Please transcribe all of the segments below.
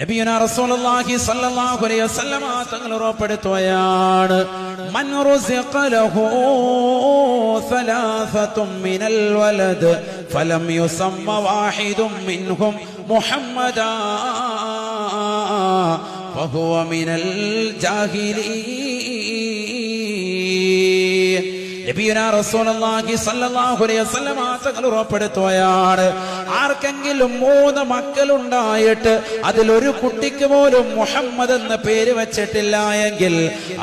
നബിയുനാ റസൂലുള്ളാഹി സ്വല്ലല്ലാഹു അലൈഹി വസല്ലമ തങ്ങൾ ഉറപ്പെടുത്തുകയാണ്, മൻ റുസിഖ ലഹു സലാസത്തും മിനൽ വലദ് ഫലം യുസമ്മ വാഹിദും മിൻഹും മുഹമ്മദാ ഫഹുവ മിനൽ ജാഹിലീൻ. നബിയുനാ റസൂലുള്ളാഹി സ്വല്ലല്ലാഹു അലൈഹി വസല്ലമ തങ്ങൾ ഉറപ്പെടുത്തുകയാണ്, ആർക്കെങ്കിലും 3 മക്കളുണ്ടായിട്ട് അതിലൊരു കുട്ടിക്ക് പോലും മുഹമ്മദ് എന്ന പേര് വെച്ചിട്ടില്ല എങ്കിൽ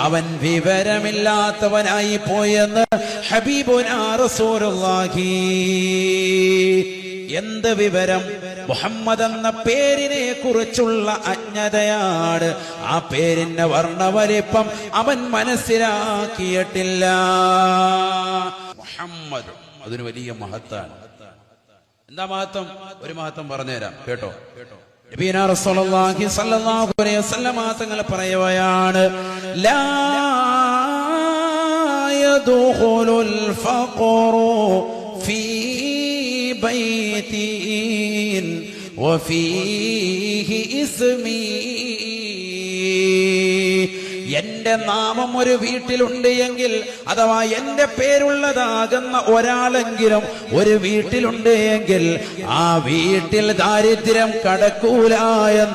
അവൻ വിവരമില്ലാത്തവനായി പോയെന്ന് ഹബീബുനാ റസൂലുള്ളാഹി. എന്ത് വിവരം? മുഹമ്മദ് എന്ന പേരിനെ കുറിച്ചുള്ള അജ്ഞതയാണ്. ആ പേരിന്റെ വർണ്ണവലിപ്പം അവൻ മനസ്സിലാക്കിയിട്ടില്ല. മുഹമ്മദ് അതൊരു വലിയ മഹത്താണ്. എന്താ മഹത്വം? ഒരു മഹത്വം പറഞ്ഞുതരാം, കേട്ടോ. നബിയുനാ റസൂലുള്ളാഹി സ്വല്ലല്ലാഹു അലൈഹി വസല്ലമ തങ്ങൾ പറയുകയാണ്, ലാ യദ്ഖുലുൽ ഫഖറു ഫീ ബൈതിൻ വഫീഹി ഇസ്മി. എന്റെ നാമം ഒരു വീട്ടിലുണ്ട് എങ്കിൽ, അഥവാ എന്റെ പേരുള്ളതാകുന്ന ഒരാളെങ്കിലും ഒരു വീട്ടിലുണ്ട് എങ്കിൽ ആ വീട്ടിൽ ദാരിദ്ര്യം കടക്കൂല എന്ന്